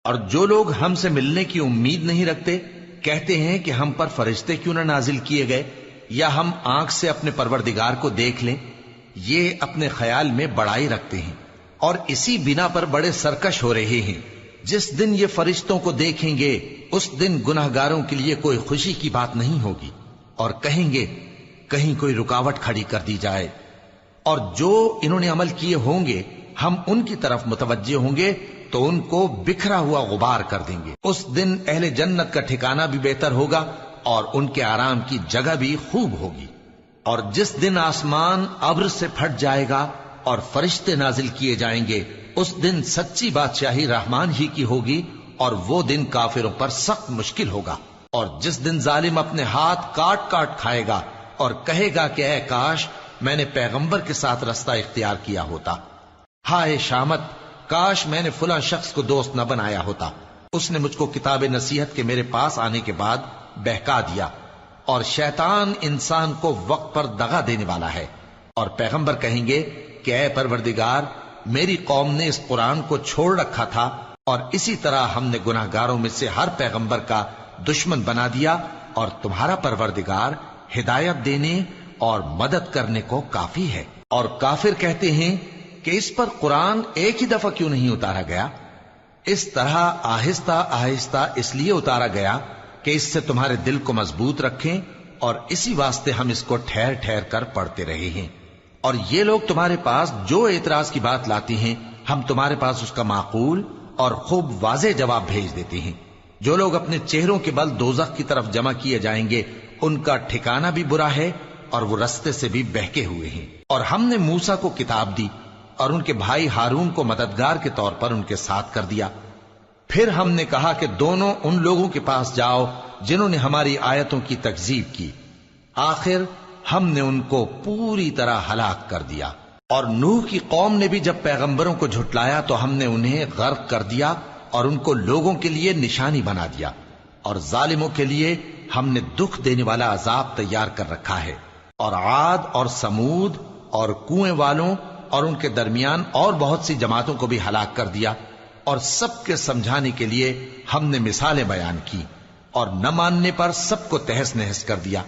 اور جو لوگ ہم سے ملنے کی امید نہیں رکھتے کہتے ہیں کہ ہم پر فرشتے کیوں نہ نازل کیے گئے یا ہم آنکھ سے اپنے پروردگار کو دیکھ لیں. یہ اپنے خیال میں بڑائی رکھتے ہیں اور اسی بنا پر بڑے سرکش ہو رہے ہیں. جس دن یہ فرشتوں کو دیکھیں گے اس دن گناہگاروں کے لیے کوئی خوشی کی بات نہیں ہوگی اور کہیں گے کہیں کوئی رکاوٹ کھڑی کر دی جائے. اور جو انہوں نے عمل کیے ہوں گے ہم ان کی طرف متوجہ ہوں گے تو ان کو بکھرا ہوا غبار کر دیں گے. اس دن اہل جنت کا ٹھکانہ بھی بہتر ہوگا اور ان کے آرام کی جگہ بھی خوب ہوگی. اور جس دن آسمان ابر سے پھٹ جائے گا اور فرشتے نازل کیے جائیں گے اس دن سچی بادشاہی رحمان ہی کی ہوگی اور وہ دن کافروں پر سخت مشکل ہوگا. اور جس دن ظالم اپنے ہاتھ کاٹ کاٹ کھائے گا اور کہے گا کہ اے کاش میں نے پیغمبر کے ساتھ رستہ اختیار کیا ہوتا. ہائے شامت، کاش میں نے فلاں شخص کو دوست نہ بنایا ہوتا. اس نے مجھ کو کتاب نصیحت کے میرے پاس آنے کے بعد بہکا دیا. اور شیطان انسان کو وقت پر دغا دینے والا ہے. اور پیغمبر کہیں گے کہ اے پروردگار، میری قوم نے اس قرآن کو چھوڑ رکھا تھا اور اسی طرح ہم نے گناہگاروں میں سے ہر پیغمبر کا دشمن بنا دیا اور تمہارا پروردگار ہدایت دینے اور مدد کرنے کو کافی ہے. اور کافر کہتے ہیں کہ اس پر قرآن ایک ہی دفعہ کیوں نہیں اتارا گیا؟ اس طرح آہستہ آہستہ اس لیے اتارا گیا کہ اس سے تمہارے دل کو مضبوط رکھیں اور اسی واسطے ہم اس کو ٹھہر ٹھہر کر پڑھتے رہے ہیں. اور یہ لوگ تمہارے پاس جو اعتراض کی بات لاتی ہیں ہم تمہارے پاس اس کا معقول اور خوب واضح جواب بھیج دیتے ہیں. جو لوگ اپنے چہروں کے بل دوزخ کی طرف جمع کیے جائیں گے ان کا ٹھکانہ بھی برا ہے اور وہ رستے سے بھی بہکے ہوئے ہیں. اور ہم نے موسیٰ کو کتاب دی اور ان کے بھائی ہارون کو مددگار کے طور پر ان کے ساتھ کر دیا. پھر ہم نے کہا کہ دونوں ان لوگوں کے پاس جاؤ جنہوں نے ہماری آیتوں کی تکذیب کی. آخر ہم نے ان کو پوری طرح ہلاک کر دیا. اور نوح کی قوم نے بھی جب پیغمبروں کو جھٹلایا تو ہم نے انہیں غرق کر دیا اور ان کو لوگوں کے لیے نشانی بنا دیا. اور ظالموں کے لیے ہم نے دکھ دینے والا عذاب تیار کر رکھا ہے. اور عاد اور سمود اور کنویں والوں اور ان کے درمیان اور بہت سی جماعتوں کو بھی ہلاک کر دیا. اور سب کے سمجھانے کے لیے ہم نے مثالیں بیان کی اور نہ ماننے پر سب کو تہس نہس کر دیا.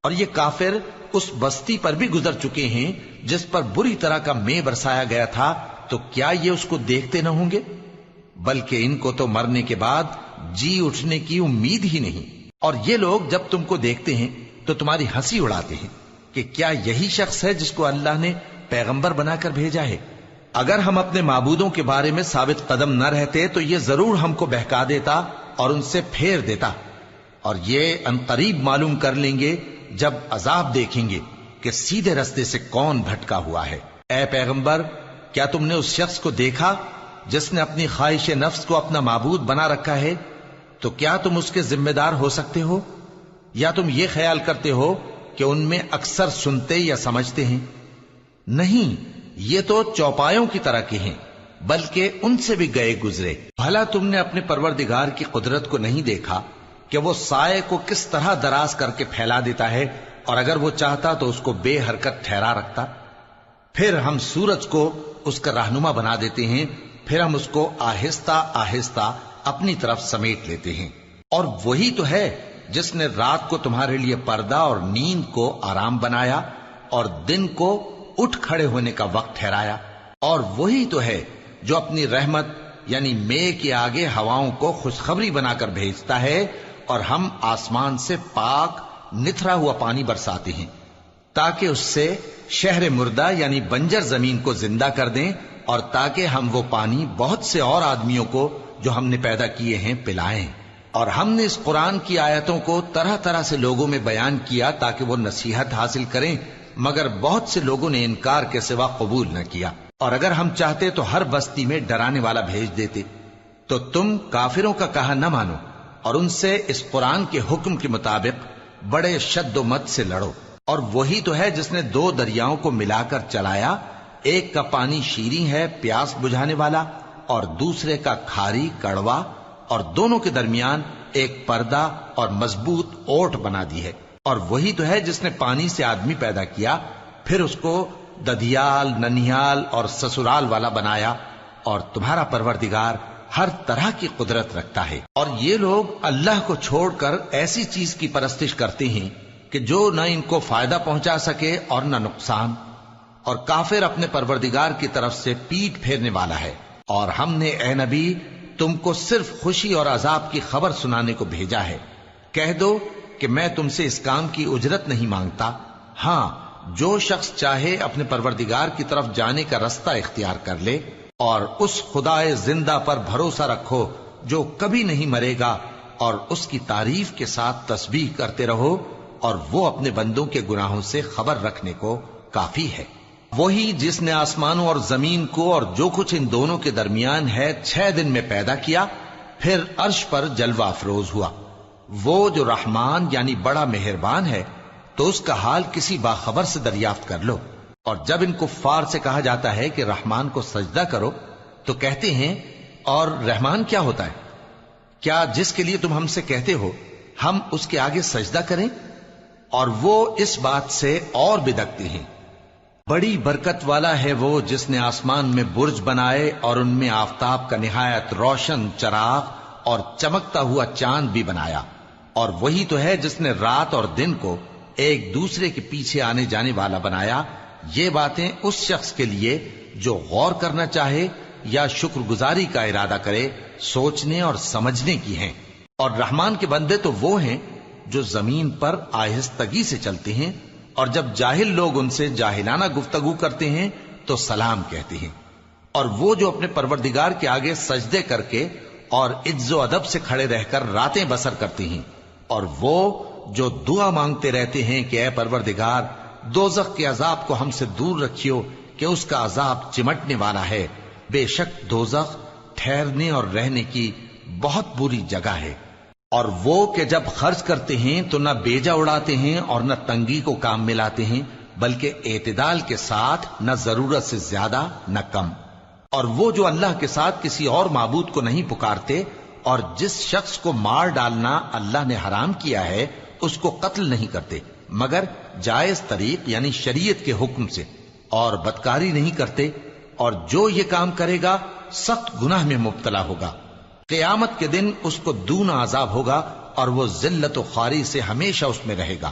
اور یہ کافر اس بستی پر بھی گزر چکے ہیں جس پر بری طرح کا مے برسایا گیا تھا، تو کیا یہ اس کو دیکھتے نہ ہوں گے؟ بلکہ ان کو تو مرنے کے بعد جی اٹھنے کی امید ہی نہیں. اور یہ لوگ جب تم کو دیکھتے ہیں تو تمہاری ہنسی اڑاتے ہیں کہ کیا یہی شخص ہے جس کو اللہ نے پیغمبر بنا کر بھیجا ہے؟ اگر ہم اپنے معبودوں کے بارے میں ثابت قدم نہ رہتے تو یہ ضرور ہم کو بہکا دیتا اور ان سے پھیر دیتا. اور یہ انقریب معلوم کر لیں گے جب عذاب دیکھیں گے کہ سیدھے رستے سے کون بھٹکا ہوا ہے. اے پیغمبر، کیا تم نے اس شخص کو دیکھا جس نے اپنی خواہش نفس کو اپنا معبود بنا رکھا ہے؟ تو کیا تم اس کے ذمہ دار ہو سکتے ہو؟ یا تم یہ خیال کرتے ہو کہ ان میں اکثر سنتے یا سمجھتے ہیں؟ نہیں، یہ تو چوپایوں کی طرح کے ہیں، بلکہ ان سے بھی گئے گزرے. بھلا تم نے اپنے پروردگار کی قدرت کو نہیں دیکھا کہ وہ سائے کو کس طرح دراز کر کے پھیلا دیتا ہے اور اگر وہ چاہتا تو اس کو بے حرکت ٹھہرا رکھتا؟ پھر ہم سورج کو اس کا رہنما بنا دیتے ہیں، پھر ہم اس کو آہستہ آہستہ اپنی طرف سمیٹ لیتے ہیں. اور وہی تو ہے جس نے رات کو تمہارے لیے پردہ اور نیند کو آرام بنایا اور دن کو اٹھ کھڑے ہونے کا وقت ٹھہرایا. اور وہی تو ہے جو اپنی رحمت یعنی مے کے آگے ہواؤں کو خوشخبری بنا کر بھیجتا ہے اور ہم آسمان سے پاک نتھرا ہوا پانی برساتے ہیں تاکہ اس سے شہر مردہ یعنی بنجر زمین کو زندہ کر دیں اور تاکہ ہم وہ پانی بہت سے اور آدمیوں کو جو ہم نے پیدا کیے ہیں پلائیں. اور ہم نے اس قرآن کی آیتوں کو طرح طرح سے لوگوں میں بیان کیا تاکہ وہ نصیحت حاصل کریں، مگر بہت سے لوگوں نے انکار کے سوا قبول نہ کیا. اور اگر ہم چاہتے تو ہر بستی میں ڈرانے والا بھیج دیتے. تو تم کافروں کا کہا نہ مانو اور ان سے اس قرآن کے حکم کے مطابق بڑے شد و مت سے لڑو. اور وہی تو ہے جس نے دو دریاؤں کو ملا کر چلایا، ایک کا پانی شیریں ہے پیاس بجھانے والا اور دوسرے کا کھاری کڑوا، اور دونوں کے درمیان ایک پردہ اور مضبوط اوٹ بنا دی ہے. اور وہی تو ہے جس نے پانی سے آدمی پیدا کیا، پھر اس کو ددیال، ننیال اور سسرال والا بنایا. اور تمہارا پروردگار ہر طرح کی قدرت رکھتا ہے۔ اور یہ لوگ اللہ کو چھوڑ کر ایسی چیز کی پرستش کرتے ہیں کہ جو نہ ان کو فائدہ پہنچا سکے اور نہ نقصان، اور کافر اپنے پروردگار کی طرف سے پیٹ پھیرنے والا ہے۔ اور ہم نے اے نبی تم کو صرف خوشی اور عذاب کی خبر سنانے کو بھیجا ہے۔ کہہ دو کہ میں تم سے اس کام کی اجرت نہیں مانگتا، ہاں جو شخص چاہے اپنے پروردگار کی طرف جانے کا رستہ اختیار کر لے، اور اس خدائے زندہ پر بھروسہ رکھو جو کبھی نہیں مرے گا، اور اس کی تعریف کے ساتھ تسبیح کرتے رہو، اور وہ اپنے بندوں کے گناہوں سے خبر رکھنے کو کافی ہے۔ وہی جس نے آسمانوں اور زمین کو اور جو کچھ ان دونوں کے درمیان ہے 6 دن میں پیدا کیا، پھر عرش پر جلوہ افروز ہوا۔ وہ جو رحمان یعنی بڑا مہربان ہے، تو اس کا حال کسی باخبر سے دریافت کر لو۔ اور جب ان کفار سے کہا جاتا ہے کہ رحمان کو سجدہ کرو، تو کہتے ہیں اور رحمان کیا ہوتا ہے؟ کیا جس کے لیے تم ہم سے کہتے ہو ہم اس کے آگے سجدہ کریں؟ اور وہ اس بات سے اور بدکتے ہیں۔ بڑی برکت والا ہے وہ جس نے آسمان میں برج بنائے اور ان میں آفتاب کا نہایت روشن چراغ اور چمکتا ہوا چاند بھی بنایا۔ اور وہی تو ہے جس نے رات اور دن کو ایک دوسرے کے پیچھے آنے جانے والا بنایا۔ یہ باتیں اس شخص کے لیے جو غور کرنا چاہے یا شکر گزاری کا ارادہ کرے سوچنے اور سمجھنے کی ہیں۔ اور رحمان کے بندے تو وہ ہیں جو زمین پر آہستگی سے چلتے ہیں، اور جب جاہل لوگ ان سے جاہلانہ گفتگو کرتے ہیں تو سلام کہتے ہیں۔ اور وہ جو اپنے پروردگار کے آگے سجدے کر کے اور عز و ادب سے کھڑے رہ کر راتیں بسر کرتے ہیں، اور وہ جو دعا مانگتے رہتے ہیں کہ اے پروردگار دوزخ کے عذاب کو ہم سے دور رکھیو کہ اس کا عذاب چمٹنے والا ہے۔ بے شک دوزخ ٹھہرنے اور رہنے کی بہت بری جگہ ہے۔ اور وہ کہ جب خرچ کرتے ہیں تو نہ بیجا اڑاتے ہیں اور نہ تنگی کو کام میں لاتے ہیں، بلکہ اعتدال کے ساتھ، نہ ضرورت سے زیادہ نہ کم۔ اور وہ جو اللہ کے ساتھ کسی اور معبود کو نہیں پکارتے، اور جس شخص کو مار ڈالنا اللہ نے حرام کیا ہے اس کو قتل نہیں کرتے مگر جائز طریق یعنی شریعت کے حکم سے، اور بدکاری نہیں کرتے، اور جو یہ کام کرے گا سخت گناہ میں مبتلا ہوگا۔ قیامت کے دن اس کو دونا عذاب ہوگا، اور وہ ذلت و خواری سے ہمیشہ اس میں رہے گا۔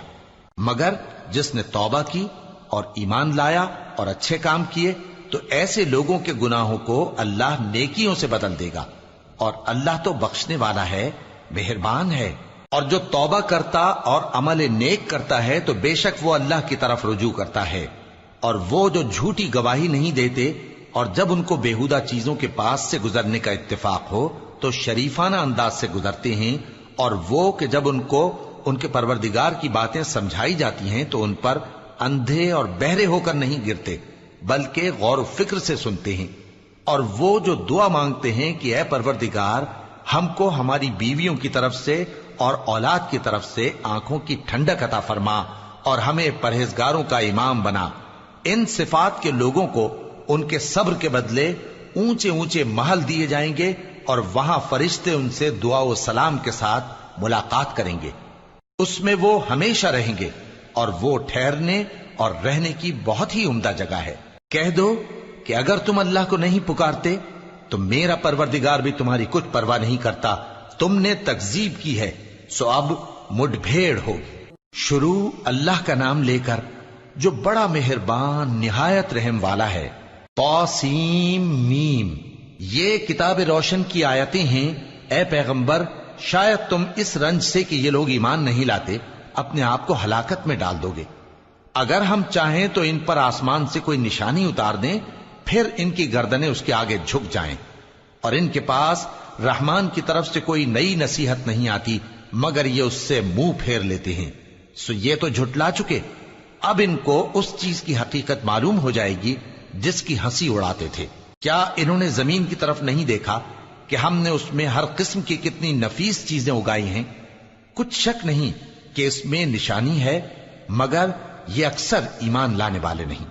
مگر جس نے توبہ کی اور ایمان لایا اور اچھے کام کیے تو ایسے لوگوں کے گناہوں کو اللہ نیکیوں سے بدل دے گا، اور اللہ تو بخشنے والا ہے، مہربان ہے۔ اور جو توبہ کرتا اور عمل نیک کرتا ہے تو بے شک وہ اللہ کی طرف رجوع کرتا ہے۔ اور وہ جو جھوٹی گواہی نہیں دیتے، اور جب ان کو بیہودہ چیزوں کے پاس سے گزرنے کا اتفاق ہو تو شریفانہ انداز سے گزرتے ہیں، اور وہ کہ جب ان کو ان کے پروردگار کی باتیں سمجھائی جاتی ہیں تو ان پر اندھے اور بہرے ہو کر نہیں گرتے بلکہ غور و فکر سے سنتے ہیں۔ اور وہ جو دعا مانگتے ہیں کہ اے پروردگار ہم کو ہماری بیویوں کی طرف سے اور اولاد کی طرف سے آنکھوں کی ٹھنڈک عطا فرما اور ہمیں پرہیزگاروں کا امام بنا، ان صفات کے لوگوں کو ان کے صبر کے بدلے اونچے اونچے محل دیے جائیں گے، اور وہاں فرشتے ان سے دعا و سلام کے ساتھ ملاقات کریں گے۔ اس میں وہ ہمیشہ رہیں گے، اور وہ ٹھہرنے اور رہنے کی بہت ہی عمدہ جگہ ہے۔ کہہ دو کہ اگر تم اللہ کو نہیں پکارتے تو میرا پروردگار بھی تمہاری کچھ پرواہ نہیں کرتا۔ تم نے تکذیب کی ہے سو اب مڈ بھیڑ ہوگی۔ شروع اللہ کا نام لے کر جو بڑا مہربان نہایت رحم والا ہے۔ طاسیم میم، یہ کتاب روشن کی آیتیں ہیں۔ اے پیغمبر شاید تم اس رنج سے کہ یہ لوگ ایمان نہیں لاتے اپنے آپ کو ہلاکت میں ڈال دو گے۔ اگر ہم چاہیں تو ان پر آسمان سے کوئی نشانی اتار دیں، پھر ان کی گردنیں اس کے آگے جھک جائیں، اور ان کے پاس رحمان کی طرف سے کوئی نئی نصیحت نہیں آتی مگر یہ اس سے منہ پھیر لیتے ہیں۔ سو یہ تو جھٹلا چکے، اب ان کو اس چیز کی حقیقت معلوم ہو جائے گی جس کی ہنسی اڑاتے تھے۔ کیا انہوں نے زمین کی طرف نہیں دیکھا کہ ہم نے اس میں ہر قسم کی کتنی نفیس چیزیں اگائی ہیں؟ کچھ شک نہیں کہ اس میں نشانی ہے، مگر یہ اکثر ایمان لانے والے نہیں۔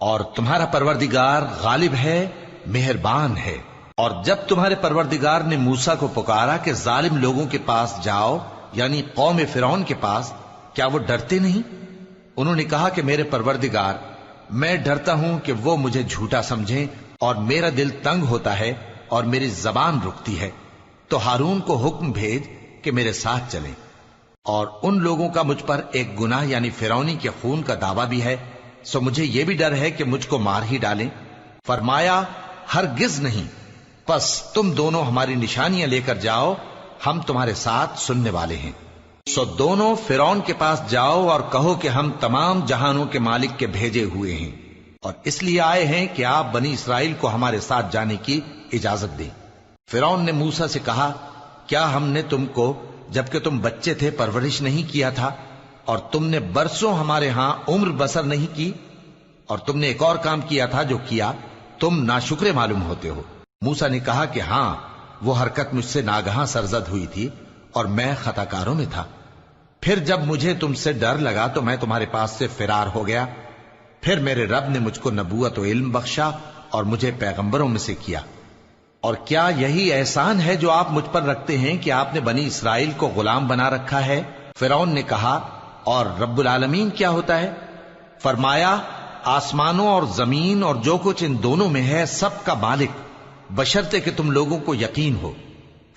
اور تمہارا پروردگار غالب ہے، مہربان ہے۔ اور جب تمہارے پروردگار نے موسیٰ کو پکارا کہ ظالم لوگوں کے پاس جاؤ، یعنی قوم فرعون کے پاس، کیا وہ ڈرتے نہیں؟ انہوں نے کہا کہ میرے پروردگار، میں ڈرتا ہوں کہ وہ مجھے جھوٹا سمجھیں، اور میرا دل تنگ ہوتا ہے اور میری زبان رکتی ہے، تو ہارون کو حکم بھیج کہ میرے ساتھ چلیں۔ اور ان لوگوں کا مجھ پر ایک گناہ یعنی فرعونی کے خون کا دعویٰ بھی ہے، سو مجھے یہ بھی ڈر ہے کہ مجھ کو مار ہی ڈالیں۔ فرمایا ہرگز نہیں، پس تم دونوں ہماری نشانیاں لے کر جاؤ، ہم تمہارے ساتھ سننے والے ہیں۔ سو دونوں فرعون کے پاس جاؤ اور کہو کہ ہم تمام جہانوں کے مالک کے بھیجے ہوئے ہیں، اور اس لیے آئے ہیں کہ آپ بنی اسرائیل کو ہمارے ساتھ جانے کی اجازت دیں۔ فرعون نے موسیٰ سے کہا، کیا ہم نے تم کو جبکہ تم بچے تھے پرورش نہیں کیا تھا، اور تم نے برسوں ہمارے ہاں عمر بسر نہیں کی؟ اور تم نے ایک اور کام کیا تھا جو کیا، تم ناشکرے معلوم ہوتے ہو۔ موسیٰ نے کہا کہ ہاں، وہ حرکت مجھ سے ناگہاں سرزد ہوئی تھی اور میں خطا کاروں میں تھا۔ پھر جب مجھے تم سے ڈر لگا تو میں تمہارے پاس سے فرار ہو گیا۔ پھر میرے رب نے مجھ کو نبوت و علم بخشا اور مجھے پیغمبروں میں سے کیا۔ اور کیا یہی احسان ہے جو آپ مجھ پر رکھتے ہیں کہ آپ نے بنی اسرائیل کو غلام بنا رکھا ہے؟ فرعون نے کہا، اور رب العالمین کیا ہوتا ہے؟ فرمایا، آسمانوں اور زمین اور جو کچھ ان دونوں میں ہے سب کا مالک، بشرطے کہ تم لوگوں کو یقین ہو۔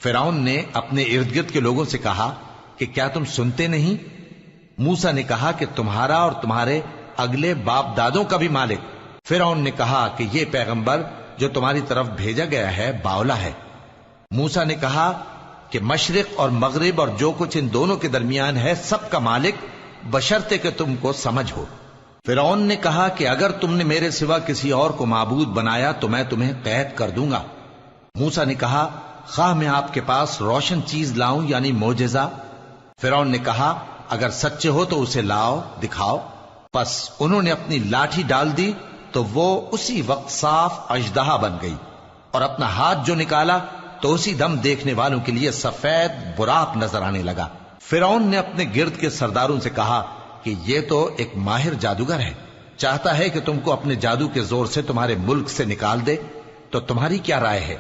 فرعون نے اپنے ارد گرد کے لوگوں سے کہا کہ کیا تم سنتے نہیں؟ موسیٰ نے کہا کہ تمہارا اور تمہارے اگلے باپ دادوں کا بھی مالک۔ فرعون نے کہا کہ یہ پیغمبر جو تمہاری طرف بھیجا گیا ہے باولا ہے۔ موسیٰ نے کہا کہ مشرق اور مغرب اور جو کچھ ان دونوں کے درمیان ہے سب کا مالک، بشرطے کہ تم کو سمجھ ہو۔ فرعون نے کہا کہ اگر تم نے میرے سوا کسی اور کو معبود بنایا تو میں تمہیں قید کر دوں گا۔ موسیٰ نے کہا، خواہ میں آپ کے پاس روشن چیز لاؤں یعنی معجزہ؟ فرعون نے کہا، اگر سچے ہو تو اسے لاؤ، دکھاؤ۔ پس انہوں نے اپنی لاٹھی ڈال دی تو وہ اسی وقت صاف اژدہا بن گئی، اور اپنا ہاتھ جو نکالا تو اسی دم دیکھنے والوں کے لیے سفید براق نظر آنے لگا۔ فرعون نے اپنے گرد کے سرداروں سے کہا کہ یہ تو ایک ماہر جادوگر ہے، چاہتا ہے کہ تم کو اپنے جادو کے زور سے تمہارے ملک سے نکال دے، تو تمہاری کیا رائے ہے؟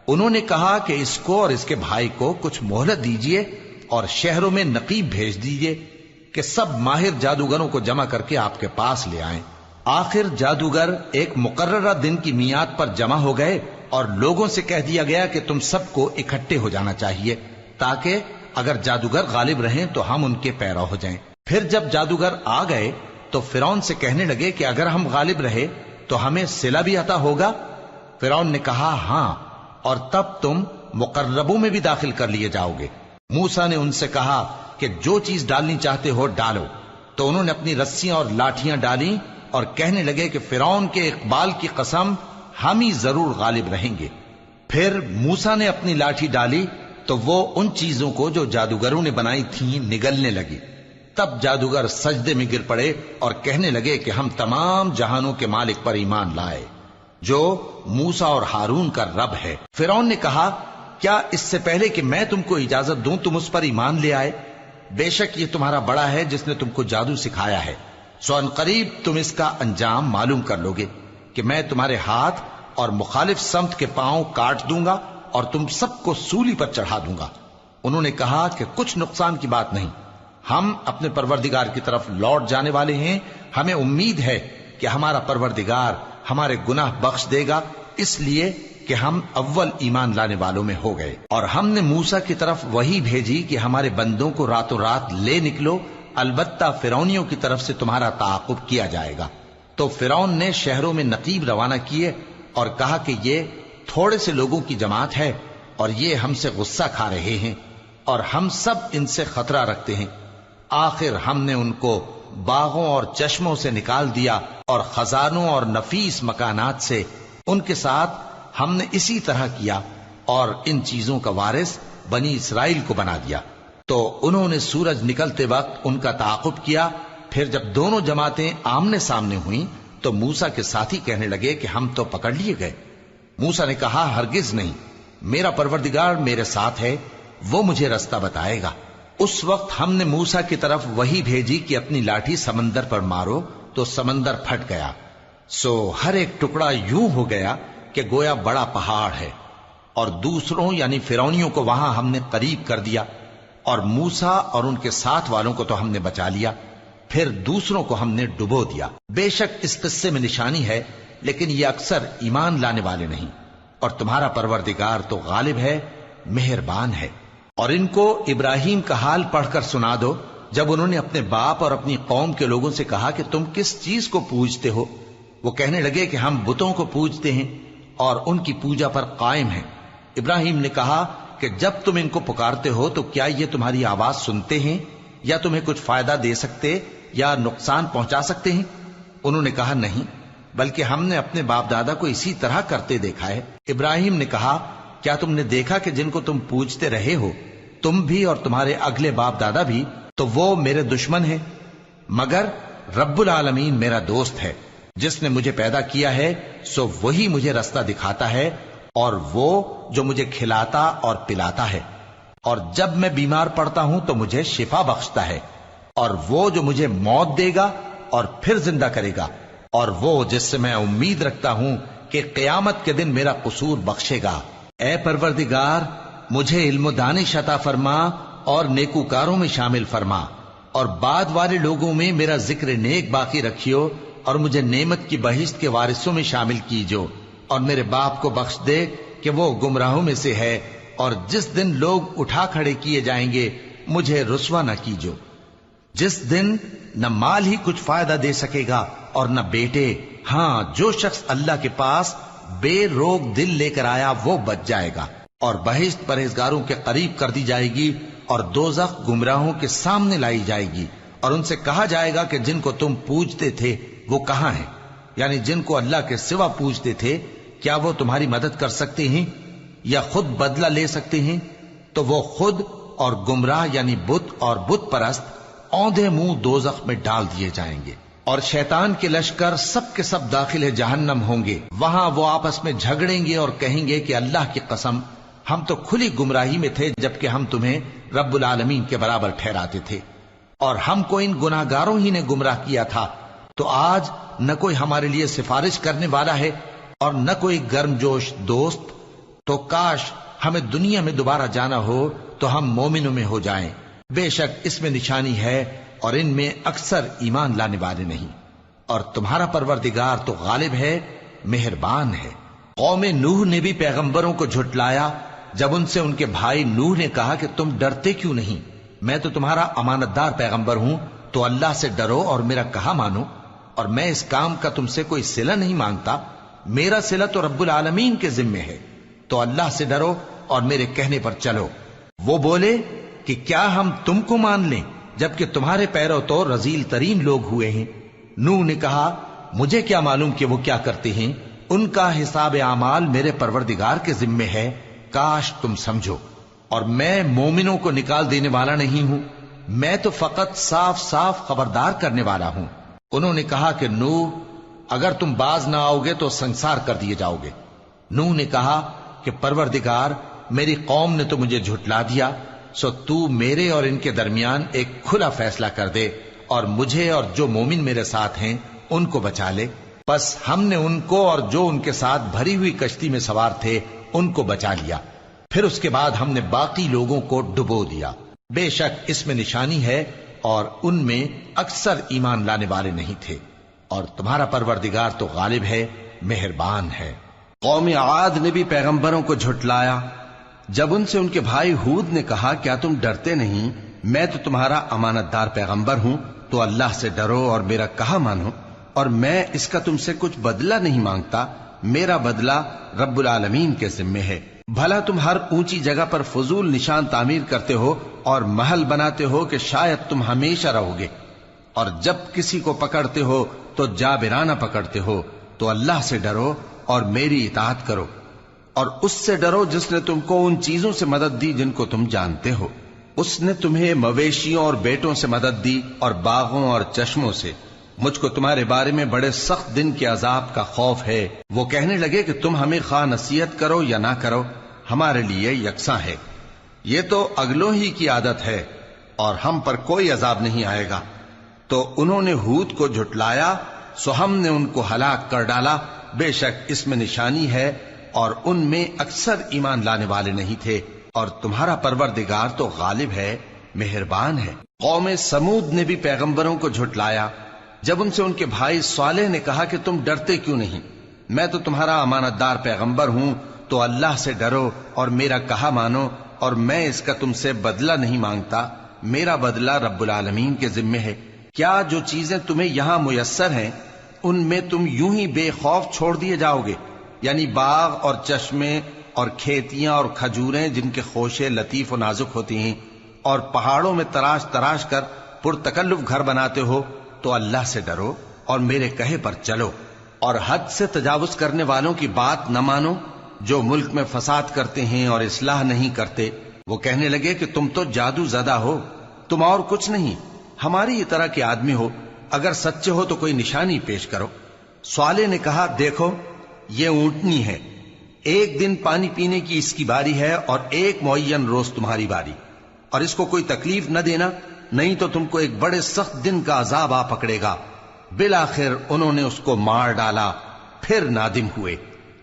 انہوں نے کہا کہ اس کو اور اس کے بھائی کو کچھ مہلت دیجئے اور شہروں میں نقیب بھیج دیجئے کہ سب ماہر جادوگروں کو جمع کر کے آپ کے پاس لے آئیں۔ آخر جادوگر ایک مقررہ دن کی میعاد پر جمع ہو گئے اور لوگوں سے کہہ دیا گیا کہ تم سب کو اکٹھے ہو جانا چاہیے، تاکہ اگر جادوگر غالب رہیں تو ہم ان کے پیرو ہو جائیں۔ پھر جب جادوگر آ گئے تو فرعون سے کہنے لگے کہ اگر ہم غالب رہے تو ہمیں صلہ بھی عطا ہوگا؟ فرعون نے کہا، ہاں، اور تب تم مقربوں میں بھی داخل کر لیے جاؤ گے۔ موسیٰ نے ان سے کہا کہ جو چیز ڈالنی چاہتے ہو ڈالو، تو انہوں نے اپنی رسیاں اور لاٹھیاں ڈالیں اور کہنے لگے کہ فرعون کے اقبال کی قسم، ہم ہی ضرور غالب رہیں گے۔ پھر موسیٰ نے اپنی لاٹھی ڈالی تو وہ ان چیزوں کو جو جادوگروں نے بنائی تھیں نگلنے لگی۔ تب جادوگر سجدے میں گر پڑے اور کہنے لگے کہ ہم تمام جہانوں کے مالک پر ایمان لائے، جو موسیٰ اور ہارون کا رب ہے۔ فرعون نے کہا، کیا اس سے پہلے کہ میں تم کو اجازت دوں تم اس پر ایمان لے آئے؟ بے شک یہ تمہارا بڑا ہے جس نے تم کو جادو سکھایا ہے، سو ان قریب تم اس کا انجام معلوم کر لوگے کہ میں تمہارے ہاتھ اور مخالف سمت کے پاؤں کاٹ دوں گا اور تم سب کو سولی پر چڑھا دوں گا۔ انہوں نے کہا کہ کچھ نقصان کی بات نہیں، ہم اپنے پروردگار کی طرف لوٹ جانے والے ہیں، ہمیں امید ہے کہ ہمارا پروردگار ہمارے گناہ بخش دے گا، اس لیے کہ ہم اول ایمان لانے والوں میں ہو گئے۔ اور ہم نے موسیٰ کی طرف وحی بھیجی کہ ہمارے بندوں کو راتوں رات لے نکلو، البتہ فرعونیوں کی طرف سے تمہارا تعاقب کیا جائے گا۔ تو فرعون نے شہروں میں نقیب روانہ کیے اور کہا کہ یہ تھوڑے سے لوگوں کی جماعت ہے اور یہ ہم سے غصہ کھا رہے ہیں اور ہم سب ان سے خطرہ رکھتے ہیں۔ آخر ہم نے ان کو باغوں اور چشموں سے نکال دیا اور خزانوں اور نفیس مکانات سے، ان کے ساتھ ہم نے اسی طرح کیا اور ان چیزوں کا وارث بنی اسرائیل کو بنا دیا۔ تو انہوں نے سورج نکلتے وقت ان کا تعاقب کیا۔ پھر جب دونوں جماعتیں آمنے سامنے ہوئیں تو موسیٰ کے ساتھی کہنے لگے کہ ہم تو پکڑ لیے گئے۔ موسیٰ نے کہا، ہرگز نہیں، میرا پروردگار میرے ساتھ ہے، وہ مجھے رستہ بتائے گا۔ اس وقت ہم نے موسیٰ کی طرف وحی بھیجی کہ اپنی لاٹھی سمندر پر مارو، تو سمندر پھٹ گیا، سو ہر ایک ٹکڑا یوں ہو گیا کہ گویا بڑا پہاڑ ہے، اور دوسروں یعنی فرعونیوں کو وہاں ہم نے قریب کر دیا، اور موسیٰ اور ان کے ساتھ والوں کو تو ہم نے بچا لیا، پھر دوسروں کو ہم نے ڈبو دیا۔ بے شک اس قصے میں نشانی ہے، لیکن یہ اکثر ایمان لانے والے نہیں۔ اور تمہارا پروردگار تو غالب ہے، مہربان ہے۔ اور ان کو ابراہیم کا حال پڑھ کر سنا دو جب انہوں نے اپنے باپ اور اپنی قوم کے لوگوں سے کہا کہ تم کس چیز کو پوجتے ہو؟ وہ کہنے لگے کہ ہم بتوں کو پوجتے ہیں اور ان کی پوجا پر قائم ہیں۔ ابراہیم نے کہا کہ جب تم ان کو پکارتے ہو تو کیا یہ تمہاری آواز سنتے ہیں یا تمہیں کچھ فائدہ دے سکتے یا نقصان پہنچا سکتے ہیں؟ انہوں نے کہا نہیں، بلکہ ہم نے اپنے باپ دادا کو اسی طرح کرتے دیکھا ہے۔ ابراہیم نے کہا کیا تم نے دیکھا کہ جن کو تم پوجتے رہے ہو، تم بھی اور تمہارے اگلے باپ دادا بھی، تو وہ میرے دشمن ہیں، مگر رب العالمین میرا دوست ہے۔ جس نے مجھے پیدا کیا ہے سو وہی مجھے رستہ دکھاتا ہے، اور وہ جو مجھے کھلاتا اور پلاتا ہے، اور جب میں بیمار پڑتا ہوں تو مجھے شفا بخشتا ہے، اور وہ جو مجھے موت دے گا اور پھر زندہ کرے گا، اور وہ جس سے میں امید رکھتا ہوں کہ قیامت کے دن میرا قصور بخشے گا۔ اے پروردگار، مجھے علم و دانش عطا فرما اور نیکوکاروں میں شامل فرما، اور بعد والے لوگوں میں میرا ذکر نیک باقی رکھیو، اور مجھے نعمت کی بہشت کے وارثوں میں شامل کیجو، اور میرے باپ کو بخش دے کہ وہ گمراہوں میں سے ہے، اور جس دن لوگ اٹھا کھڑے کیے جائیں گے مجھے رسوا نہ کیجو، جس دن نہ مال ہی کچھ فائدہ دے سکے گا اور نہ بیٹے۔ ہاں، جو شخص اللہ کے پاس بے روک دل لے کر آیا وہ بچ جائے گا، اور بہشت پرہیزگاروں کے قریب کر دی جائے گی، اور دوزخ گمراہوں کے سامنے لائی جائے گی، اور ان سے کہا جائے گا کہ جن کو تم پوجتے تھے وہ کہاں ہیں؟ یعنی جن کو اللہ کے سوا پوجتے تھے، کیا وہ تمہاری مدد کر سکتے ہیں یا خود بدلہ لے سکتے ہیں؟ تو وہ خود اور گمراہ یعنی بت اور بت پرست اوندھے منہ دوزخ میں ڈال دیے جائیں گے، اور شیطان کے لشکر سب کے سب داخل جہنم ہوں گے۔ وہاں وہ آپس میں جھگڑیں گے اور کہیں گے کہ اللہ کی قسم، ہم تو کھلی گمراہی میں تھے جبکہ ہم تمہیں رب العالمین کے برابر ٹھہراتے تھے، اور ہم کو ان گناہگاروں ہی نے گمراہ کیا تھا، تو آج نہ کوئی ہمارے لیے سفارش کرنے والا ہے اور نہ کوئی گرم جوش دوست۔ تو کاش ہمیں دنیا میں دوبارہ جانا ہو تو ہم مومنوں میں ہو جائیں۔ بے شک اس میں نشانی ہے اور ان میں اکثر ایمان لانے والے نہیں، اور تمہارا پروردگار تو غالب ہے، مہربان ہے۔ قوم نوح نے بھی پیغمبروں کو جھٹلایا جب ان سے ان کے بھائی نوح نے کہا کہ تم ڈرتے کیوں نہیں؟ میں تو تمہارا امانت دار پیغمبر ہوں، تو اللہ سے ڈرو اور میرا کہا مانو، اور میں اس کام کا تم سے کوئی صلہ نہیں مانگتا، میرا صلہ تو رب العالمین کے ذمے ہے، تو اللہ سے ڈرو اور میرے کہنے پر چلو۔ وہ بولے کہ کیا ہم تم کو مان لیں جبکہ تمہارے پیرو تو رذیل ترین لوگ ہوئے ہیں؟ نوح نے کہا مجھے کیا معلوم کہ وہ کیا کرتے ہیں، ان کا حساب اعمال میرے پروردگار کے ذمے ہے، کاش تم سمجھو۔ اور میں مومنوں کو نکال دینے والا نہیں ہوں، میں تو فقط صاف صاف خبردار کرنے والا ہوں۔ انہوں نے کہا کہ نوح، اگر تم باز نہ آؤ گے تو سنسار کر دیے جاؤ گے۔ نوح نے کہا کہ پروردگار، میری قوم نے تو مجھے جھٹلا دیا، سو تو میرے اور ان کے درمیان ایک کھلا فیصلہ کر دے، اور مجھے اور جو مومن میرے ساتھ ہیں ان کو بچا لے۔ بس ہم نے ان کو اور جو ان کے ساتھ بھری ہوئی کشتی میں سوار تھے ان کو بچا لیا، پھر اس کے بعد ہم نے باقی لوگوں کو ڈبو دیا۔ بے شک اس میں نشانی ہے اور ان میں اکثر ایمان لانے والے نہیں تھے، اور تمہارا پروردگار تو غالب ہے، مہربان ہے۔ قوم عاد نے بھی پیغمبروں کو جھٹلایا جب ان سے ان کے بھائی ہود نے کہا کیا تم ڈرتے نہیں؟ میں تو تمہارا امانت دار پیغمبر ہوں، تو اللہ سے ڈرو اور میرا کہا مانو، اور میں اس کا تم سے کچھ بدلہ نہیں مانگتا، میرا بدلہ رب العالمین کے ذمے ہے۔ بھلا تم ہر اونچی جگہ پر فضول نشان تعمیر کرتے ہو اور محل بناتے ہو کہ شاید تم ہمیشہ رہو گے، اور جب کسی کو پکڑتے ہو تو جابرانہ پکڑتے ہو، تو اللہ سے ڈرو اور میری اطاعت کرو، اور اس سے ڈرو جس نے تم کو ان چیزوں سے مدد دی جن کو تم جانتے ہو۔ اس نے تمہیں مویشیوں اور بیٹوں سے مدد دی اور باغوں اور چشموں سے۔ مجھ کو تمہارے بارے میں بڑے سخت دن کے عذاب کا خوف ہے۔ وہ کہنے لگے کہ تم ہمیں خواہ نصیحت کرو یا نہ کرو، ہمارے لیے یکساں ہے، یہ تو اگلوں ہی کی عادت ہے، اور ہم پر کوئی عذاب نہیں آئے گا۔ تو انہوں نے ہود کو جھٹلایا، سو ہم نے ان کو ہلاک کر ڈالا۔ بے شک اس میں نشانی ہے اور ان میں اکثر ایمان لانے والے نہیں تھے، اور تمہارا پروردگار تو غالب ہے، مہربان ہے۔ قوم سمود نے بھی پیغمبروں کو جھٹلایا جب ان سے ان کے بھائی صالح نے کہا کہ تم ڈرتے کیوں نہیں؟ میں تو تمہارا امانت دار پیغمبر ہوں، تو اللہ سے ڈرو اور میرا کہا مانو، اور میں اس کا تم سے بدلہ نہیں مانگتا، میرا بدلہ رب العالمین کے ذمے ہے۔ کیا جو چیزیں تمہیں یہاں میسر ہیں ان میں تم یوں ہی بے خوف چھوڑ دیے جاؤ گے؟ یعنی باغ اور چشمے اور کھیتیاں اور کھجوریں جن کے خوشے لطیف و نازک ہوتی ہیں، اور پہاڑوں میں تراش تراش کر پرتکلف گھر بناتے ہو، تو اللہ سے ڈرو اور میرے کہے پر چلو، اور حد سے تجاوز کرنے والوں کی بات نہ مانو جو ملک میں فساد کرتے ہیں اور اصلاح نہیں کرتے۔ وہ کہنے لگے کہ تم تو جادو زدہ ہو، تم اور کچھ نہیں، ہماری ہی طرح کے آدمی ہو، اگر سچے ہو تو کوئی نشانی پیش کرو۔ صالح نے کہا دیکھو یہ اونٹنی ہے، ایک دن پانی پینے کی اس کی باری ہے اور ایک معین روز تمہاری باری، اور اس کو کوئی تکلیف نہ دینا، نہیں تو تم کو ایک بڑے سخت دن کا عذاب آ پکڑے گا۔ بالآخر انہوں نے اس کو مار ڈالا، پھر نادم ہوئے،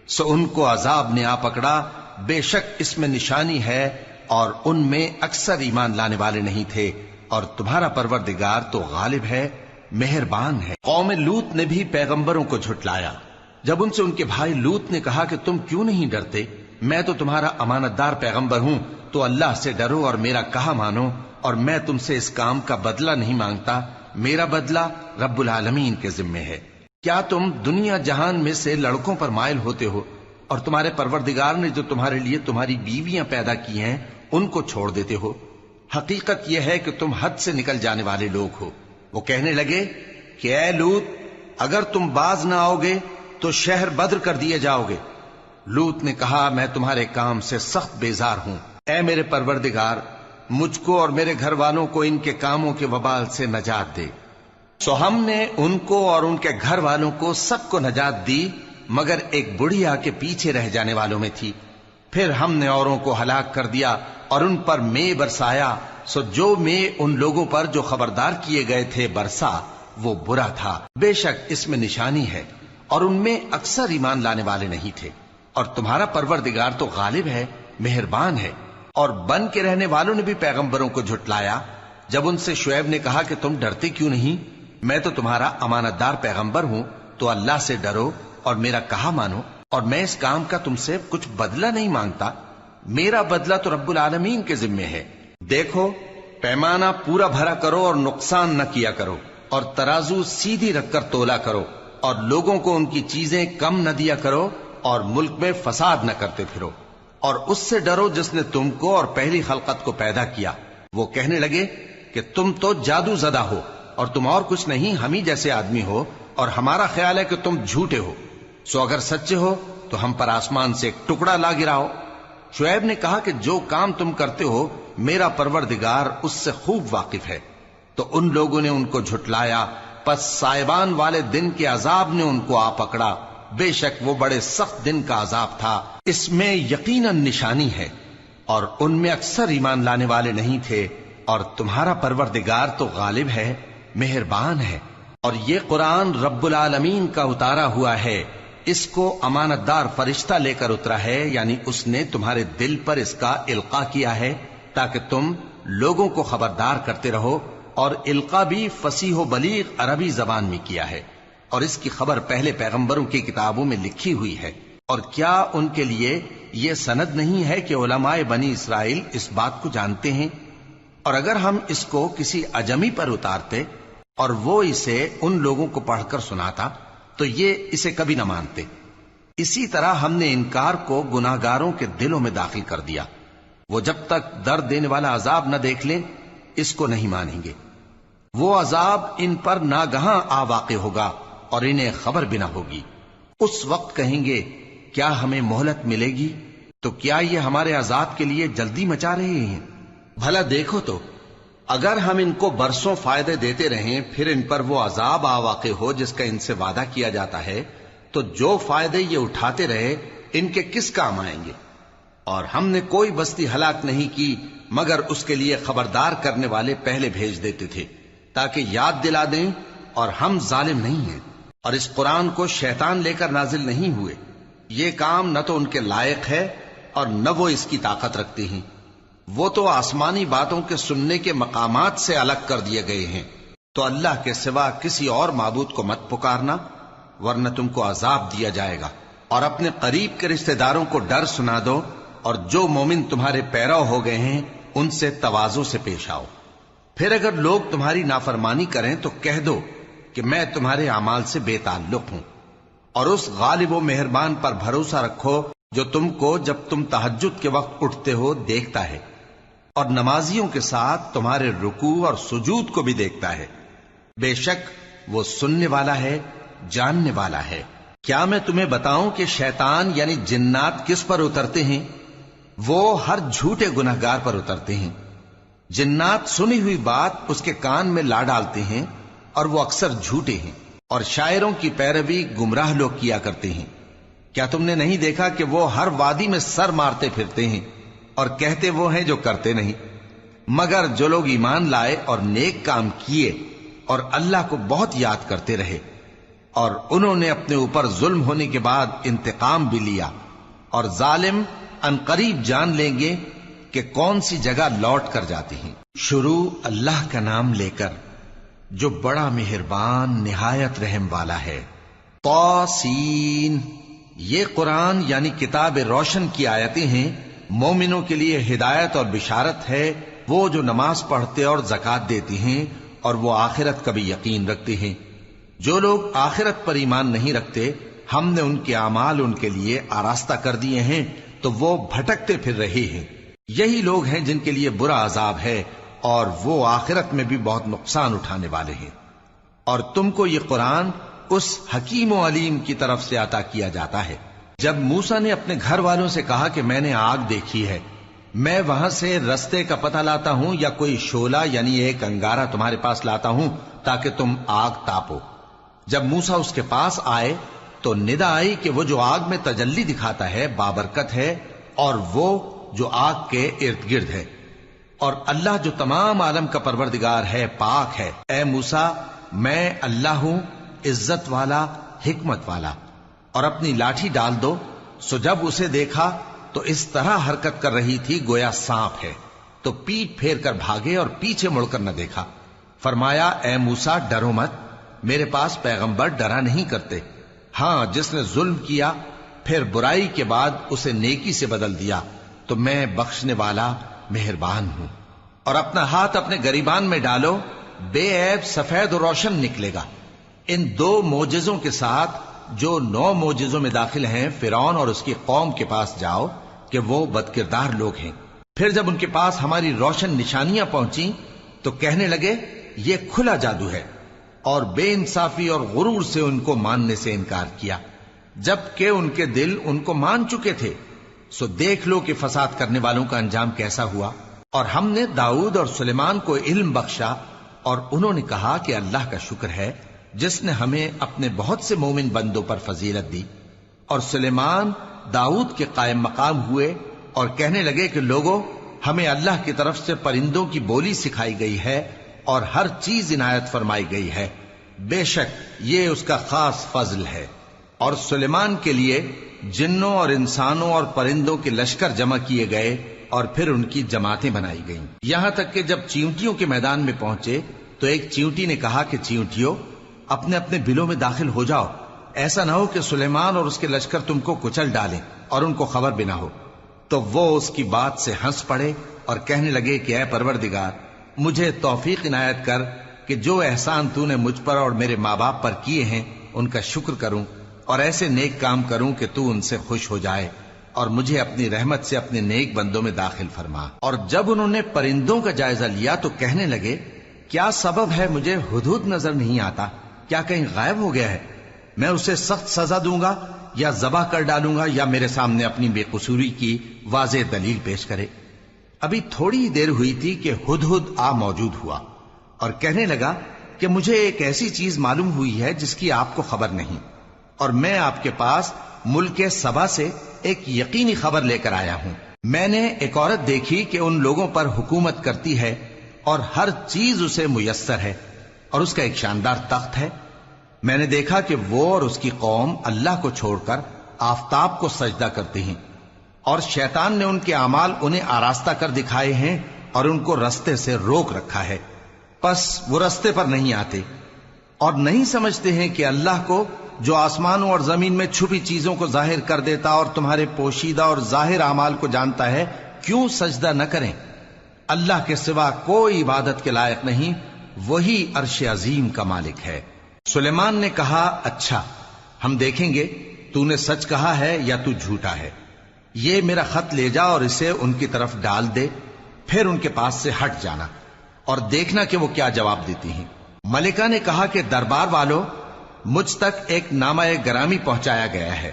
سو ان کو عذاب نے آ پکڑا، بے شک اس میں نشانی ہے اور ان میں اکثر ایمان لانے والے نہیں تھے، اور تمہارا پروردگار تو غالب ہے، مہربان ہے۔ قوم لوط نے بھی پیغمبروں کو جھٹلایا۔ جب ان سے ان کے بھائی لوط نے کہا کہ تم کیوں نہیں ڈرتے، میں تو تمہارا امانت دار پیغمبر ہوں، تو اللہ سے ڈرو اور میرا کہا مانو، اور میں تم سے اس کام کا بدلہ نہیں مانگتا، میرا بدلہ رب العالمین کے ذمے ہے۔ کیا تم دنیا جہان میں سے لڑکوں پر مائل ہوتے ہو، اور تمہارے پروردگار نے جو تمہارے لیے تمہاری بیویاں پیدا کی ہیں ان کو چھوڑ دیتے ہو؟ حقیقت یہ ہے کہ تم حد سے نکل جانے والے لوگ ہو۔ وہ کہنے لگے کہ اے لوط، اگر تم باز نہ آؤ گے تو شہر بدر کر دیے جاؤ گے۔ لوط نے کہا میں تمہارے کام سے سخت بیزار ہوں، اے میرے پروردگار مجھ کو اور میرے گھر والوں کو ان کے کاموں کے وبال سے نجات دے۔ سو ہم نے ان کو اور ان کے گھر والوں کو سب کو نجات دی، مگر ایک بڑھیا کے پیچھے رہ جانے والوں میں تھی۔ پھر ہم نے اوروں کو ہلاک کر دیا اور ان پر مے برسایا، سو جو مے ان لوگوں پر جو خبردار کیے گئے تھے برسا وہ برا تھا۔ بے شک اس میں نشانی ہے، اور ان میں اکثر ایمان لانے والے نہیں تھے، اور تمہارا پروردگار تو غالب ہے، مہربان ہے۔ اور بن کے رہنے والوں نے بھی پیغمبروں کو جھٹلایا۔ جب ان سے شعیب نے کہا کہ تم ڈرتے کیوں نہیں، میں تو تمہارا امانت دار پیغمبر ہوں، تو اللہ سے ڈرو اور میرا کہا مانو، اور میں اس کام کا تم سے کچھ بدلہ نہیں مانگتا، میرا بدلہ تو رب العالمین کے ذمے ہے۔ دیکھو پیمانہ پورا بھرا کرو اور نقصان نہ کیا کرو، اور ترازو سیدھی رکھ کر تولا کرو، اور لوگوں کو ان کی چیزیں کم نہ دیا کرو، اور ملک میں فساد نہ کرتے پھرو، اور اس سے ڈرو جس نے تم کو اور پہلی خلقت کو پیدا کیا۔ وہ کہنے لگے کہ تم تو جادو زدہ ہو، اور تم اور کچھ نہیں، ہم ہی جیسے آدمی ہو، اور ہمارا خیال ہے کہ تم جھوٹے ہو، سو اگر سچے ہو تو ہم پر آسمان سے ایک ٹکڑا لا گراؤ۔ شعیب نے کہا کہ جو کام تم کرتے ہو میرا پروردگار اس سے خوب واقف ہے۔ تو ان لوگوں نے ان کو جھٹلایا، پس سائبان والے دن کے عذاب نے ان کو آ پکڑا، بے شک وہ بڑے سخت دن کا عذاب تھا، اس میں یقیناً نشانی ہے، اور ان میں اکثر ایمان لانے والے نہیں تھے، اور تمہارا پروردگار تو غالب ہے، مہربان ہے۔ اور یہ قرآن رب العالمین کا اتارا ہوا ہے، اس کو امانت دار فرشتہ لے کر اترا ہے، یعنی اس نے تمہارے دل پر اس کا القاء کیا ہے تاکہ تم لوگوں کو خبردار کرتے رہو، اور القاء بھی فصیح و بلیغ عربی زبان میں کیا ہے، اور اس کی خبر پہلے پیغمبروں کی کتابوں میں لکھی ہوئی ہے۔ اور کیا ان کے لیے یہ سند نہیں ہے کہ علماء بنی اسرائیل اس بات کو جانتے ہیں؟ اور اگر ہم اس کو کسی اجمی پر اتارتے اور وہ اسے ان لوگوں کو پڑھ کر سناتا تو یہ اسے کبھی نہ مانتے۔ اسی طرح ہم نے انکار کو گناہگاروں کے دلوں میں داخل کر دیا، وہ جب تک درد دینے والا عذاب نہ دیکھ لیں اس کو نہیں مانیں گے۔ وہ عذاب ان پر ناگہاں آ واقع ہوگا اور انہیں خبر بھی نہ ہوگی۔ اس وقت کہیں گے کیا ہمیں مہلت ملے گی؟ تو کیا یہ ہمارے عذاب کے لیے جلدی مچا رہے ہیں؟ بھلا دیکھو تو اگر ہم ان کو برسوں فائدے دیتے رہیں پھر ان پر وہ عذاب آ واقع ہو جس کا ان سے وعدہ کیا جاتا ہے، تو جو فائدے یہ اٹھاتے رہے ان کے کس کام آئیں گے؟ اور ہم نے کوئی بستی ہلاک نہیں کی مگر اس کے لیے خبردار کرنے والے پہلے بھیج دیتے تھے تاکہ یاد دلا دیں، اور ہم ظالم نہیں ہیں۔ اور اس قرآن کو شیطان لے کر نازل نہیں ہوئے، یہ کام نہ تو ان کے لائق ہے اور نہ وہ اس کی طاقت رکھتے ہیں۔ وہ تو آسمانی باتوں کے سننے کے مقامات سے الگ کر دیے گئے ہیں۔ تو اللہ کے سوا کسی اور معبود کو مت پکارنا ورنہ تم کو عذاب دیا جائے گا، اور اپنے قریب کے رشتہ داروں کو ڈر سنا دو، اور جو مومن تمہارے پیرو ہو گئے ہیں ان سے تواضع سے پیش آؤ۔ پھر اگر لوگ تمہاری نافرمانی کریں تو کہہ دو کہ میں تمہارے اعمال سے بے تعلق ہوں، اور اس غالب و مہربان پر بھروسہ رکھو جو تم کو جب تم تہجد کے وقت اٹھتے ہو دیکھتا ہے، اور نمازیوں کے ساتھ تمہارے رکوع اور سجود کو بھی دیکھتا ہے۔ بے شک وہ سننے والا ہے، جاننے والا ہے۔ کیا میں تمہیں بتاؤں کہ شیطان یعنی جنات کس پر اترتے ہیں؟ وہ ہر جھوٹے گنہگار پر اترتے ہیں۔ جنات سنی ہوئی بات اس کے کان میں لا ڈالتے ہیں، اور وہ اکثر جھوٹے ہیں، اور شاعروں کی پیروی گمراہ لوگ کیا کرتے ہیں۔ کیا تم نے نہیں دیکھا کہ وہ ہر وادی میں سر مارتے پھرتے ہیں، اور کہتے وہ ہیں جو کرتے نہیں؟ مگر جو لوگ ایمان لائے اور نیک کام کیے اور اللہ کو بہت یاد کرتے رہے، اور انہوں نے اپنے اوپر ظلم ہونے کے بعد انتقام بھی لیا، اور ظالم عنقریب جان لیں گے کہ کون سی جگہ لوٹ کر جاتے ہیں۔ شروع اللہ کا نام لے کر جو بڑا مہربان نہایت رحم والا ہے۔ طاسین، یہ قرآن یعنی کتاب روشن کی آیتیں ہیں، مومنوں کے لیے ہدایت اور بشارت ہے، وہ جو نماز پڑھتے اور زکوٰۃ دیتے ہیں اور وہ آخرت کا بھی یقین رکھتے ہیں۔ جو لوگ آخرت پر ایمان نہیں رکھتے، ہم نے ان کے اعمال ان کے لیے آراستہ کر دیے ہیں تو وہ بھٹکتے پھر رہے ہیں۔ یہی لوگ ہیں جن کے لیے برا عذاب ہے، اور وہ آخرت میں بھی بہت نقصان اٹھانے والے ہیں۔ اور تم کو یہ قرآن اس حکیم و علیم کی طرف سے عطا کیا جاتا ہے۔ جب موسیٰ نے اپنے گھر والوں سے کہا کہ میں نے آگ دیکھی ہے، میں وہاں سے رستے کا پتہ لاتا ہوں یا کوئی شعلہ یعنی ایک انگارہ تمہارے پاس لاتا ہوں تاکہ تم آگ تاپو۔ جب موسیٰ اس کے پاس آئے تو ندا آئی کہ وہ جو آگ میں تجلی دکھاتا ہے بابرکت ہے، اور وہ جو آگ کے ارد گرد ہے، اور اللہ جو تمام عالم کا پروردگار ہے پاک ہے۔ اے موسیٰ، میں اللہ ہوں، عزت والا، حکمت والا، اور اپنی لاٹھی ڈال دو۔ سو جب اسے دیکھا تو اس طرح حرکت کر رہی تھی گویا سانپ ہے، تو پیٹ پھیر کر بھاگے اور پیچھے مڑ کر نہ دیکھا۔ فرمایا اے موسیٰ ڈرو مت، میرے پاس پیغمبر ڈرا نہیں کرتے۔ ہاں، جس نے ظلم کیا پھر برائی کے بعد اسے نیکی سے بدل دیا تو میں بخشنے والا مہربان ہوں۔ اور اپنا ہاتھ اپنے گریبان میں ڈالو، بے عیب سفید و روشن نکلے گا۔ ان 2 معجزوں کے ساتھ جو 9 معجزوں میں داخل ہیں فرعون اور اس کی قوم کے پاس جاؤ کہ وہ بدکردار لوگ ہیں۔ پھر جب ان کے پاس ہماری روشن نشانیاں پہنچیں تو کہنے لگے یہ کھلا جادو ہے، اور بے انصافی اور غرور سے ان کو ماننے سے انکار کیا، جبکہ ان کے دل ان کو مان چکے تھے۔ سو دیکھ لو کہ فساد کرنے والوں کا انجام کیسا ہوا۔ اور ہم نے داؤد اور سلیمان کو علم بخشا، اور انہوں نے کہا کہ اللہ کا شکر ہے جس نے ہمیں اپنے بہت سے مومن بندوں پر فضیلت دی۔ اور سلیمان داؤد کے قائم مقام ہوئے اور کہنے لگے کہ لوگوں، ہمیں اللہ کی طرف سے پرندوں کی بولی سکھائی گئی ہے اور ہر چیز عنایت فرمائی گئی ہے، بے شک یہ اس کا خاص فضل ہے۔ اور سلیمان کے لیے جنوں اور انسانوں اور پرندوں کے لشکر جمع کیے گئے اور پھر ان کی جماعتیں بنائی گئیں، یہاں تک کہ جب چیونٹیوں کے میدان میں پہنچے تو ایک چیونٹی نے کہا کہ چیونٹیوں، اپنے اپنے بلوں میں داخل ہو جاؤ، ایسا نہ ہو کہ سلیمان اور اس کے لشکر تم کو کچل ڈالیں اور ان کو خبر بھی نہ ہو۔ تو وہ اس کی بات سے ہنس پڑے اور کہنے لگے کہ اے پروردگار، مجھے توفیق عنایت کر کہ جو احسان تو نے مجھ پر اور میرے ماں باپ پر کیے ہیں ان کا شکر کروں، اور ایسے نیک کام کروں کہ تو ان سے خوش ہو جائے، اور مجھے اپنی رحمت سے اپنے نیک بندوں میں داخل فرما۔ اور جب انہوں نے پرندوں کا جائزہ لیا تو کہنے لگے کیا سبب ہے مجھے ہدہد نظر نہیں آتا؟ کیا کہیں غائب ہو گیا ہے؟ میں اسے سخت سزا دوں گا یا ذبح کر ڈالوں گا، یا میرے سامنے اپنی بے قصوری کی واضح دلیل پیش کرے۔ ابھی تھوڑی ہی دیر ہوئی تھی کہ ہدہد آ موجود ہوا اور کہنے لگا کہ مجھے ایک ایسی چیز معلوم ہوئی ہے جس کی آپ کو خبر نہیں، اور میں آپ کے پاس ملک سبا سے ایک یقینی خبر لے کر آیا ہوں۔ میں نے ایک عورت دیکھی کہ ان لوگوں پر حکومت کرتی ہے اور ہر چیز اسے میسر ہے، اور اس کا ایک شاندار تخت ہے۔ میں نے دیکھا کہ وہ اور اس کی قوم اللہ کو چھوڑ کر آفتاب کو سجدہ کرتے ہیں، اور شیطان نے ان کے اعمال انہیں آراستہ کر دکھائے ہیں اور ان کو رستے سے روک رکھا ہے، پس وہ رستے پر نہیں آتے اور نہیں سمجھتے ہیں کہ اللہ کو جو آسمانوں اور زمین میں چھپی چیزوں کو ظاہر کر دیتا اور تمہارے پوشیدہ اور ظاہر اعمال کو جانتا ہے، کیوں سجدہ نہ کریں؟ اللہ کے سوا کوئی عبادت کے لائق نہیں، وہی عرش عظیم کا مالک ہے۔ سلیمان نے کہا، اچھا ہم دیکھیں گے تو نے سچ کہا ہے یا تو جھوٹا ہے۔ یہ میرا خط لے جا اور اسے ان کی طرف ڈال دے، پھر ان کے پاس سے ہٹ جانا اور دیکھنا کہ وہ کیا جواب دیتی ہیں۔ ملکہ نے کہا کہ دربار والوں، مجھ تک ایک نامہ گرامی پہنچایا گیا ہے،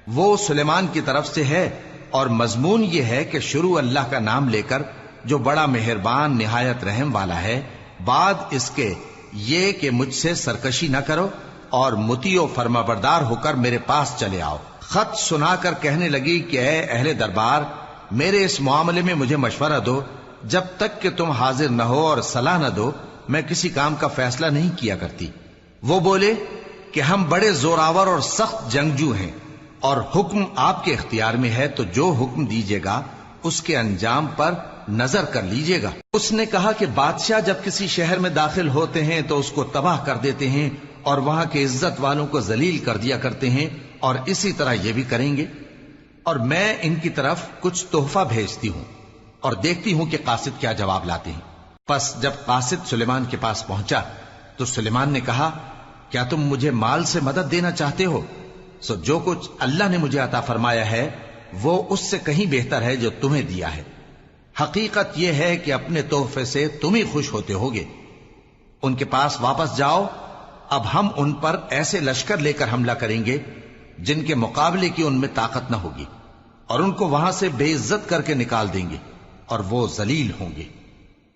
وہ سلیمان کی طرف سے ہے، اور مضمون یہ ہے کہ شروع اللہ کا نام لے کر جو بڑا مہربان نہایت رحم والا ہے، بعد اس کے یہ کہ مجھ سے سرکشی نہ کرو اور مطیع و فرما بردار ہو کر میرے پاس چلے آؤ۔ خط سنا کر کہنے لگی کہ اے اہل دربار، میرے اس معاملے میں مجھے مشورہ دو، جب تک کہ تم حاضر نہ ہو اور صلاح نہ دو میں کسی کام کا فیصلہ نہیں کیا کرتی۔ وہ بولے کہ ہم بڑے زوراور اور سخت جنگجو ہیں، اور حکم آپ کے اختیار میں ہے، تو جو حکم دیجیے گا اس کے انجام پر نظر کر لیجیے گا۔ اس نے کہا کہ بادشاہ جب کسی شہر میں داخل ہوتے ہیں تو اس کو تباہ کر دیتے ہیں اور وہاں کے عزت والوں کو ذلیل کر دیا کرتے ہیں، اور اسی طرح یہ بھی کریں گے، اور میں ان کی طرف کچھ تحفہ بھیجتی ہوں اور دیکھتی ہوں کہ قاصد کیا جواب لاتے ہیں۔ پس جب قاصد سلیمان کے پاس پہنچا تو سلیمان نے کہا، کیا تم مجھے مال سے مدد دینا چاہتے ہو؟ سو جو کچھ اللہ نے مجھے عطا فرمایا ہے وہ اس سے کہیں بہتر ہے جو تمہیں دیا ہے۔ حقیقت یہ ہے کہ اپنے تحفے سے تم ہی خوش ہوتے ہوگے۔ ان کے پاس واپس جاؤ، اب ہم ان پر ایسے لشکر لے کر حملہ کریں گے جن کے مقابلے کی ان میں طاقت نہ ہوگی، اور ان کو وہاں سے بے عزت کر کے نکال دیں گے اور وہ ذلیل ہوں گے۔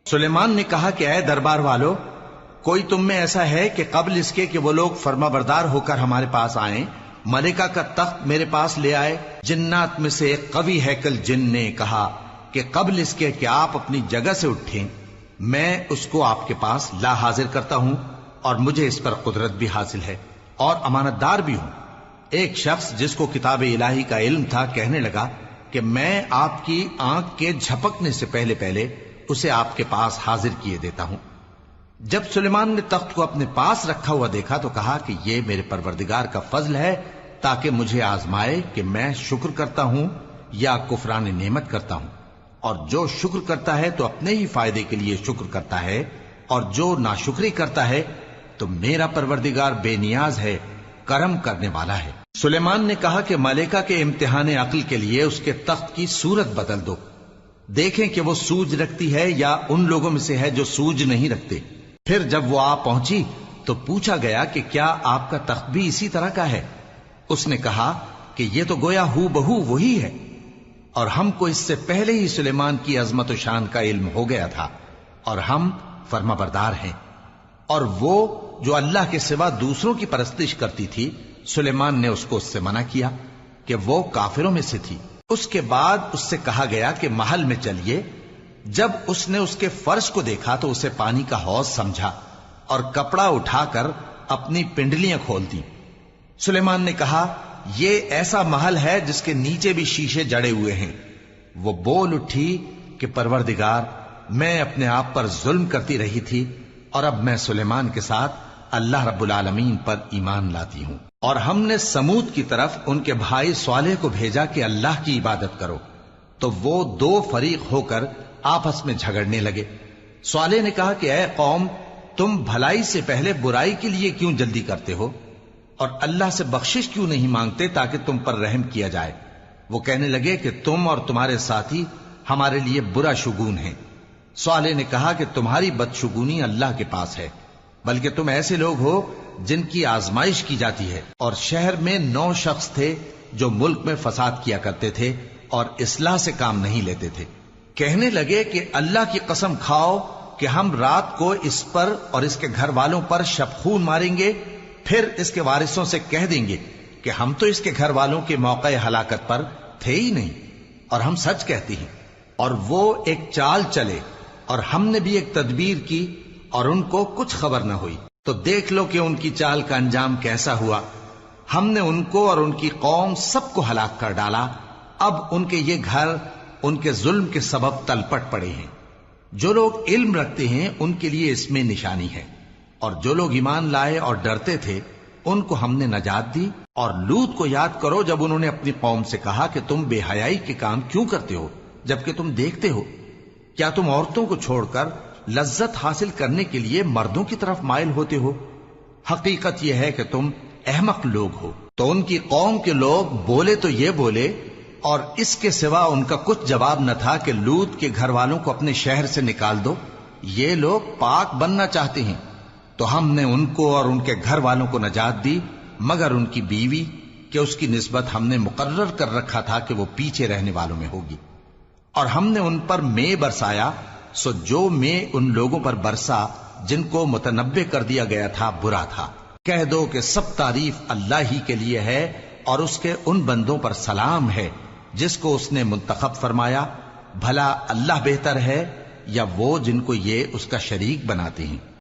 سلیمان نے کہا کہ اے دربار والو، کوئی تم میں ایسا ہے کہ قبل اس کے کہ وہ لوگ فرما بردار ہو کر ہمارے پاس آئیں، ملکہ کا تخت میرے پاس لے آئے؟ جنات میں سے ایک قوی ہیکل جن نے کہا کہ قبل اس کے کہ آپ اپنی جگہ سے اٹھیں میں اس کو آپ کے پاس لا حاضر کرتا ہوں، اور مجھے اس پر قدرت بھی حاصل ہے اور امانت دار بھی ہوں۔ ایک شخص جس کو کتاب الہی کا علم تھا کہنے لگا کہ میں آپ کی آنکھ کے جھپکنے سے پہلے پہلے اسے آپ کے پاس حاضر کیے دیتا ہوں۔ جب سلیمان نے تخت کو اپنے پاس رکھا ہوا دیکھا تو کہا کہ یہ میرے پروردگار کا فضل ہے تاکہ مجھے آزمائے کہ میں شکر کرتا ہوں یا کفران نعمت کرتا ہوں، اور جو شکر کرتا ہے تو اپنے ہی فائدے کے لیے شکر کرتا ہے، اور جو ناشکری کرتا ہے تو میرا پروردگار بے نیاز ہے، کرم کرنے والا ہے۔ سلیمان نے کہا کہ ملکہ کے امتحان عقل کے لیے اس کے تخت کی صورت بدل دو، دیکھیں کہ وہ سوج رکھتی ہے یا ان لوگوں میں سے ہے جو سوج نہیں رکھتے۔ پھر جب وہ آ پہنچی تو پوچھا گیا کہ کیا آپ کا تخت بھی اسی طرح کا ہے؟ اس نے کہا کہ یہ تو گویا ہو بہو وہی ہے، اور ہم کو اس سے پہلے ہی سلیمان کی عظمت و شان کا علم ہو گیا تھا، اور ہم فرما بردار ہیں۔ اور وہ جو اللہ کے سوا دوسروں کی پرستش کرتی تھی، سلیمان نے اس کو اس سے منع کیا کہ وہ کافروں میں سے تھی۔ اس کے بعد اس سے کہا گیا کہ محل میں چلیے۔ جب اس نے اس کے فرش کو دیکھا تو اسے پانی کا حوض سمجھا اور کپڑا اٹھا کر اپنی پنڈلیاں کھول دی۔ سلیمان نے کہا، یہ ایسا محل ہے جس کے نیچے بھی شیشے جڑے ہوئے ہیں۔ وہ بول اٹھی کہ پروردگار، میں اپنے آپ پر ظلم کرتی رہی تھی، اور اب میں سلیمان کے ساتھ اللہ رب العالمین پر ایمان لاتی ہوں۔ اور ہم نے سمود کی طرف ان کے بھائی صالح کو بھیجا کہ اللہ کی عبادت کرو، تو وہ دو فریق ہو کر آپس میں جھگڑنے لگے۔ صالح نے کہا کہ اے قوم، تم بھلائی سے پہلے برائی کے لیے کیوں جلدی کرتے ہو، اور اللہ سے بخشش کیوں نہیں مانگتے تاکہ تم پر رحم کیا جائے؟ وہ کہنے لگے کہ تم اور تمہارے ساتھی ہمارے لیے برا شگون ہیں۔ صالح نے کہا کہ تمہاری بدشگونی اللہ کے پاس ہے، بلکہ تم ایسے لوگ ہو جن کی آزمائش کی جاتی ہے۔ اور شہر میں 9 شخص تھے جو ملک میں فساد کیا کرتے تھے اور اصلاح سے کام نہیں لیتے تھے۔ کہنے لگے کہ اللہ کی قسم کھاؤ کہ ہم رات کو اس پر اور اس کے گھر والوں پر شبخون ماریں گے، پھر اس کے وارثوں سے کہہ دیں گے کہ ہم تو اس کے گھر والوں کے موقع ہلاکت پر تھے ہی نہیں، اور ہم سچ کہتی ہیں۔ اور وہ ایک چال چلے، اور ہم نے بھی ایک تدبیر کی، اور ان کو کچھ خبر نہ ہوئی۔ تو دیکھ لو کہ ان کی چال کا انجام کیسا ہوا۔ ہم نے ان کو اور ان کی قوم سب کو ہلاک کر ڈالا۔ اب ان کے یہ گھر ان کے ظلم کے سبب تلپٹ پڑے ہیں۔ جو لوگ علم رکھتے ہیں ان کے لیے اس میں نشانی ہے، اور جو لوگ ایمان لائے اور ڈرتے تھے ان کو ہم نے نجات دی۔ اور لوط کو یاد کرو جب انہوں نے اپنی قوم سے کہا کہ تم بے حیائی کے کام کیوں کرتے ہو جبکہ تم دیکھتے ہو؟ کیا تم عورتوں کو چھوڑ کر لذت حاصل کرنے کے لیے مردوں کی طرف مائل ہوتے ہو؟ حقیقت یہ ہے کہ تم احمق لوگ ہو۔ تو ان کی قوم کے لوگ بولے تو یہ بولے، اور اس کے سوا ان کا کچھ جواب نہ تھا کہ لوط کے گھر والوں کو اپنے شہر سے نکال دو، یہ لوگ پاک بننا چاہتے ہیں۔ تو ہم نے ان کو اور ان کے گھر والوں کو نجات دی مگر ان کی بیوی کہ اس کی نسبت ہم نے مقرر کر رکھا تھا کہ وہ پیچھے رہنے والوں میں ہوگی۔ اور ہم نے ان پر مے برسایا، سو جو مے ان لوگوں پر برسا جن کو متنبع کر دیا گیا تھا برا تھا۔ کہہ دو کہ سب تعریف اللہ ہی کے لیے ہے اور اس کے ان بندوں پر سلام ہے جس کو اس نے منتخب فرمایا۔ بھلا اللہ بہتر ہے یا وہ جن کو یہ اس کا شریک بناتے ہیں؟